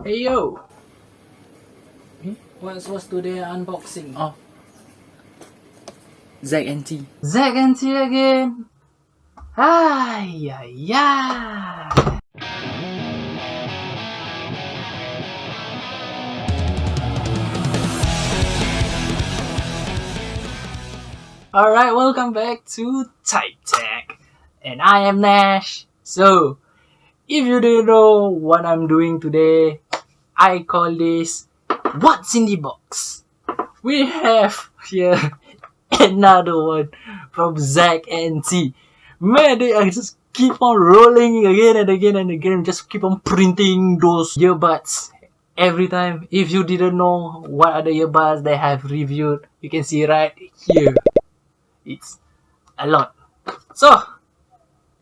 Hey yo! What's today unboxing? Oh, ZNT. ZNT again! Ay, ay, ay. Alright, welcome back to Type Tech. And I am Nash. So, if you didn't know what I'm doing today, I call this What's in the Box. We have here another one from ZNT. Man, they are just keep on rolling again and again and again. Just keep on printing those earbuds every time. If you didn't know what are the earbuds they have reviewed, you can see right here. It's a lot. So,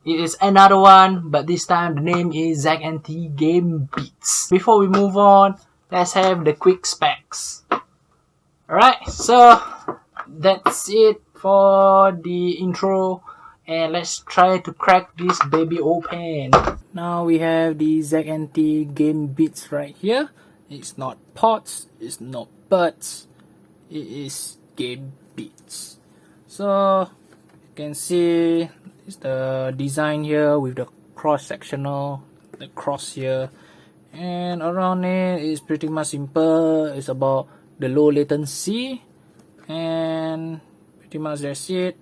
it is another one, but this time the name is ZNT Gamebeats. Before we move on, let's have the quick specs. Alright, so that's it for the intro, and let's try to crack this baby open. Now we have the ZNT Gamebeats right here. It's not pods, it's not buds, it is Gamebeats. So you can see it's the design here with the cross-sectional, the cross here, and around it is pretty much simple. It's about the low latency, and pretty much that's it.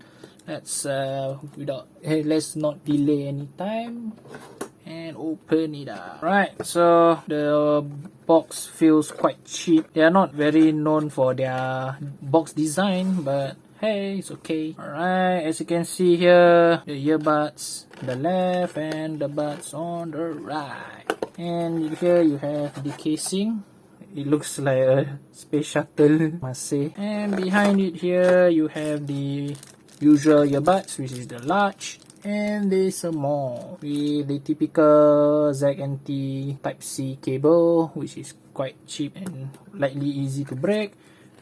Let's let's not delay any time and open it up. Right, so the box feels quite cheap. They are not very known for their box design, but hey, it's okay. Alright, as you can see here, the earbuds on the left and the buds on the right. And here you have the casing. It looks like a space shuttle, must say. And behind it here, you have the usual earbuds, which is the large. And there's some more with the typical ZNT Type-C cable, which is quite cheap and lightly easy to break.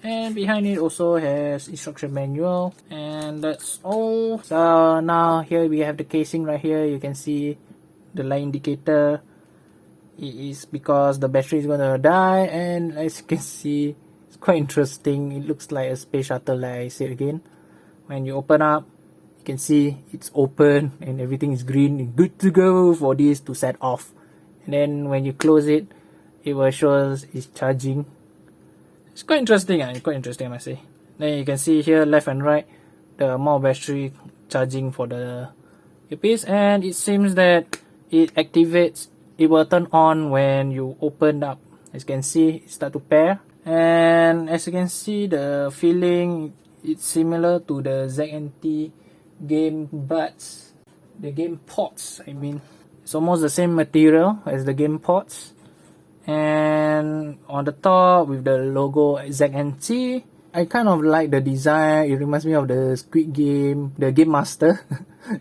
And behind it also has instruction manual, and that's all. So now here we have the casing right here. You can see the light indicator. It is because the battery is gonna die, and as you can see, it's quite interesting. It looks like a space shuttle, like I said again. When you open up, you can see it's open and everything is green and good to go for this to set off. And then when you close it, it will show it's charging. It's quite interesting, quite interesting, I must say. Then you can see here left and right the amount of battery charging for the earpiece, and it seems that it activates, it will turn on when you open up. As you can see, it start to pair, and as you can see, the feeling, it's similar to the ZNT Gamebuds, the Gamepods, I mean. It's almost the same material as the Gamepods. And on the top with the logo ZNT, I kind of like the design. It reminds me of the Squid Game, the Game Master.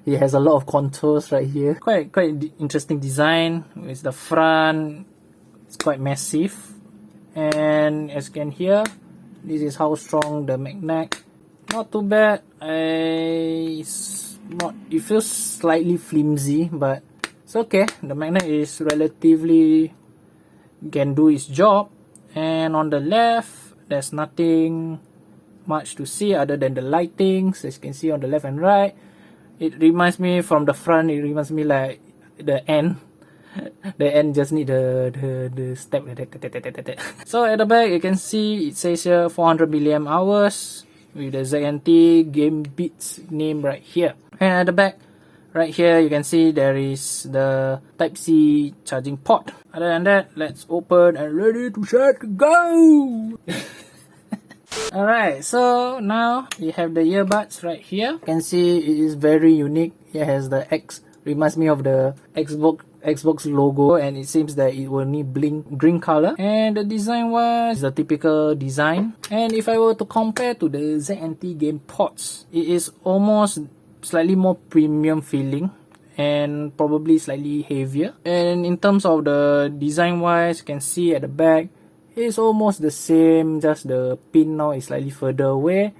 It has a lot of contours right here. Quite interesting design. With the front, it's quite massive. And as you can hear, this is how strong the magnet. Not too bad. It feels slightly flimsy, but it's okay. The magnet is relatively can do its job. And on the left, there's nothing much to see other than the lightings, as you can see on the left and right. It reminds me, from the front, it reminds me like the end. The end just need the step. So at the back, you can see it says here 400 milliamp hours with the ZNT Gamebeats name right here. And at the back right here, you can see there is the Type-C charging port. Other than that, let's open and ready to set go. Alright, so now we have the earbuds right here. You can see it is very unique. It has the X, reminds me of the Xbox logo, and it seems that it will need blink green color. And the design was the typical design. And if I were to compare to the ZNT Gamepods, it is almost slightly more premium feeling and probably slightly heavier. And in terms of the design wise, you can see at the back it's almost the same, just the pin now is slightly further away,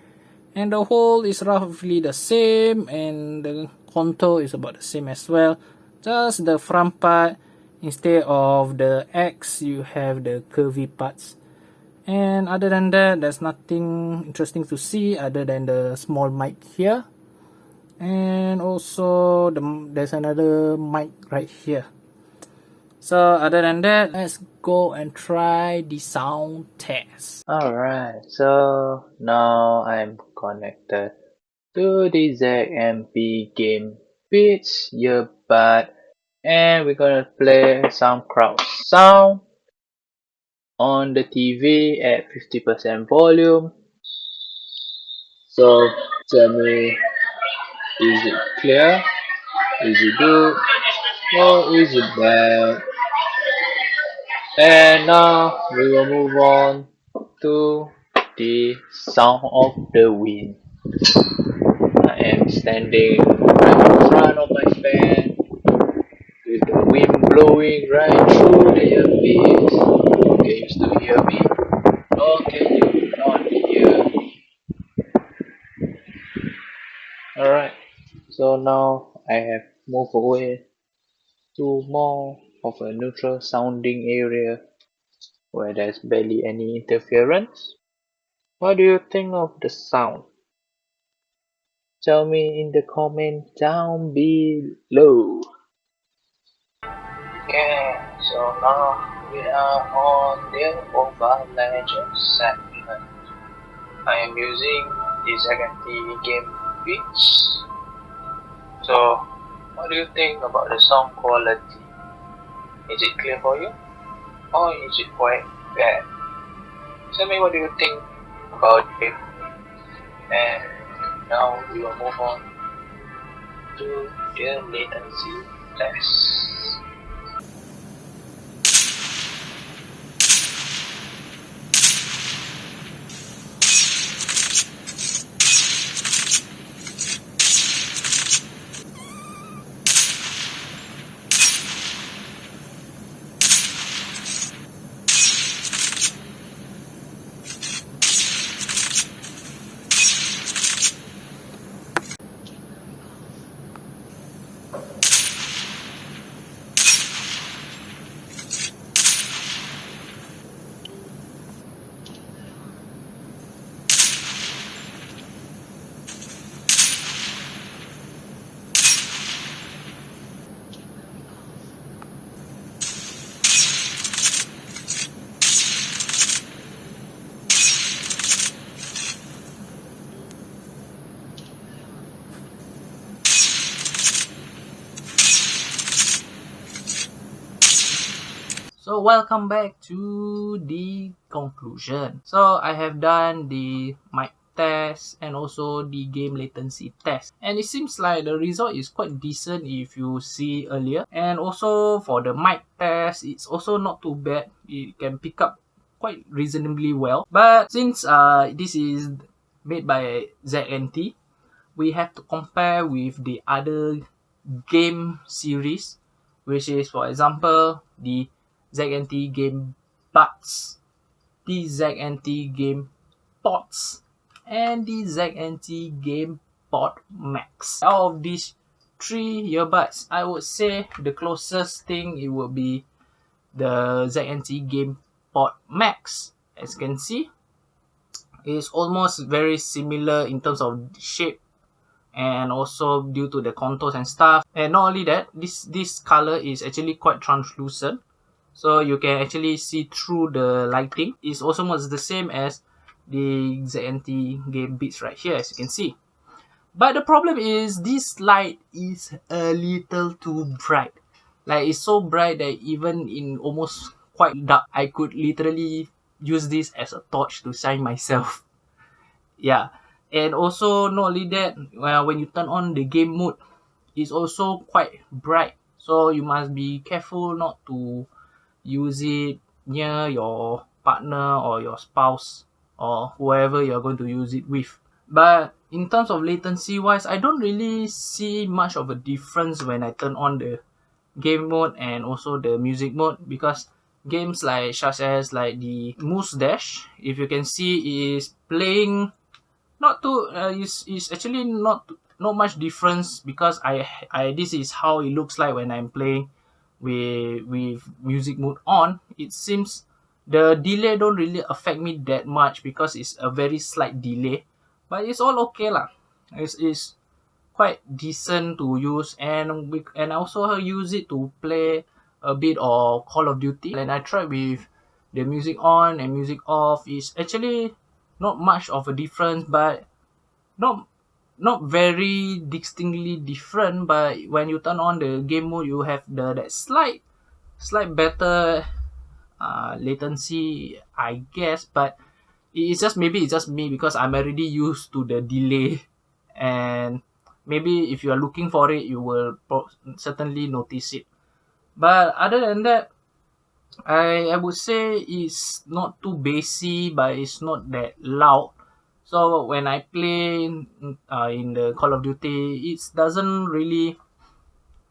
and the hole is roughly the same, and the contour is about the same as well. Just the front part Instead of the X, you have the curvy parts. And other than that, there's nothing interesting to see other than the small mic here. And also there's another mic right here. So other than that, let's go and try the sound test. Alright, so now I'm connected to the ZNT Gamebeats Earbud, and we're gonna play some crowd sound on the TV at 50% volume. So tell me, is it clear? Is it good? Or is it bad? And now we will move on to the sound of the wind. I am standing right in front of my fan with the wind blowing right through the earpiece. Can you still hear me? Or can you not hear me? Alright, so now I have moved away to more of a neutral sounding area where there's barely any interference. What do you think of the sound? Tell me in the comment down below. Okay, so now we are on the Mobile Legends segment. I am using the ZNT Gamebeats. So, what do you think about the sound quality? Is it clear for you? Or is it quite bad? Tell me what do you think about it. And now we will move on to the latency test. So welcome back to the conclusion. So I have done the mic test and also the game latency test, and it seems like the result is quite decent if you see earlier. And also for the mic test, it's also not too bad. It can pick up quite reasonably well. But since this is made by ZNT, we have to compare with the other game series, which is, for example, the ZNT Gamebuds, the ZNT Gamepods, and the ZNT Gamepod Max. Out of these three earbuds, I would say the closest thing it would be the ZNT Gamepod Max. As you can see, it's almost very similar in terms of shape and also due to the contours and stuff. And not only that, this color is actually quite translucent, so you can actually see through the lighting. It's almost the same as the ZNT Gamebeats right here, as you can see. But the problem is this light is a little too bright. Like, it's so bright that even in almost quite dark, I could literally use this as a torch to shine myself. Yeah, and also not only that, when you turn on the game mode, it's also quite bright, so you must be careful not to use it near your partner or your spouse or whoever you're going to use it with. But in terms of latency wise, I don't really see much of a difference when I turn on the game mode and also the music mode, because games like such as like the Moose Dash, if you can see, is playing not too is actually not much difference, because I this is how it looks like when I'm playing with music mode on, it seems the delay don't really affect me that much because it's a very slight delay, but it's all okay lah. It's quite decent to use, and I also use it to play a bit of Call of Duty. And I tried with the music on and music off. Is actually not much of a difference, but not not very distinctly different. But when you turn on the game mode, you have that slight better latency, I guess. But maybe it's just me because I'm already used to the delay, and maybe if you are looking for it, you will certainly notice it. But other than that, I would say it's not too bassy, but it's not that loud. So when I play in the Call of Duty, it doesn't really,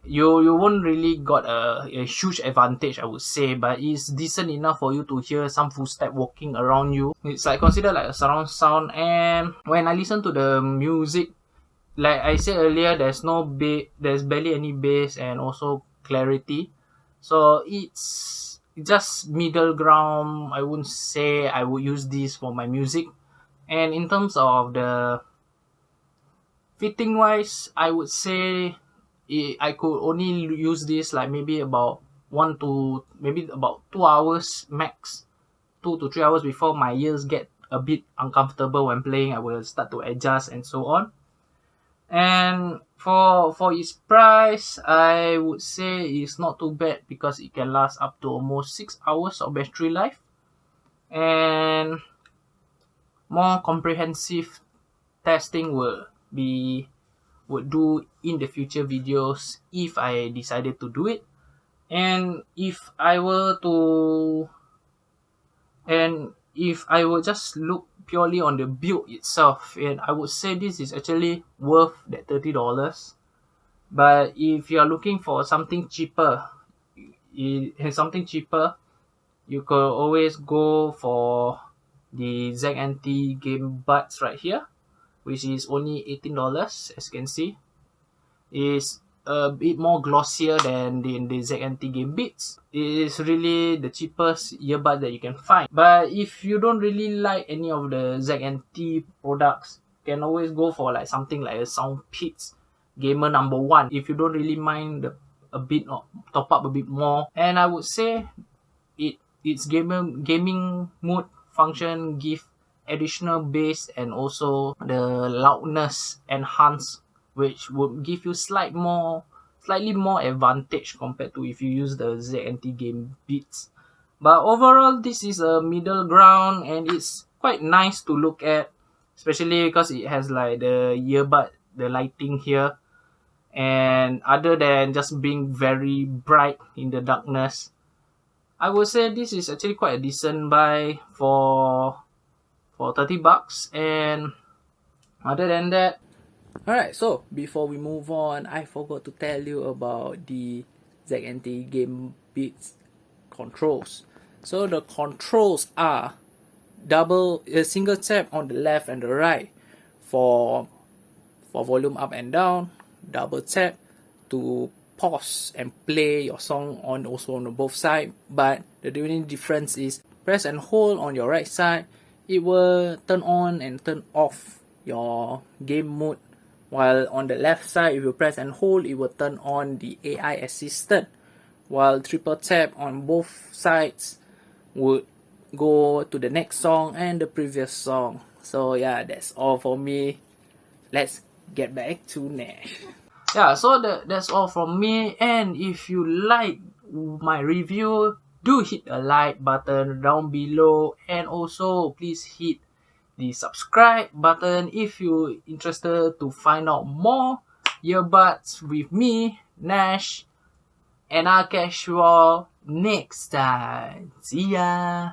you won't really got a huge advantage, I would say, but it's decent enough for you to hear some footstep walking around you. It's like considered like a surround sound. And when I listen to the music, like I said earlier, there's barely any bass and also clarity. So it's just middle ground. I wouldn't say I would use this for my music. And in terms of the fitting wise, I would say I could only use this like maybe about 2 hours max, 2 to 3 hours before my ears get a bit uncomfortable when playing. I will start to adjust and so on. And for its price, I would say it's not too bad because it can last up to almost 6 hours of battery life. And more comprehensive testing would do in the future videos if I decided to do it. And if I were just look purely on the build itself, and I would say this is actually worth that $30. But if you are looking for something cheaper, you could always go for the ZNT Gamebuds right here, which is only $18, as you can see. It's a bit more glossier than the ZNT Gamebeats. It is really the cheapest earbud that you can find. But if you don't really like any of the ZNT products, you can always go for like something like a Soundpeats Gamer number 1 if you don't really mind a bit of top up a bit more. And I would say its gaming mode function give additional bass and also the loudness enhanced, which would give you slightly more advantage compared to if you use the ZNT Gamebeats. But overall, this is a middle ground, and it's quite nice to look at, especially because it has like the earbud, the lighting here. And other than just being very bright in the darkness, I would say this is actually quite a decent buy for $30. And other than that, Alright, so before we move on, I forgot to tell you about the ZNT Gamebeats controls. So the controls are a single tap on the left and the right for volume up and down, double tap to pause and play your song on both sides. But the only difference is press and hold on your right side, it will turn on and turn off your game mode, while on the left side, if you press and hold, it will turn on the AI assistant, while triple tap on both sides would go to the next song and the previous song. So yeah, that's all for me. Let's get back to Nash. yeah, so that's all from me. And if you like my review, do hit the like button down below, and also please hit the subscribe button if you're interested to find out more earbuds with me, Nash, and I'll catch you all next time. See ya!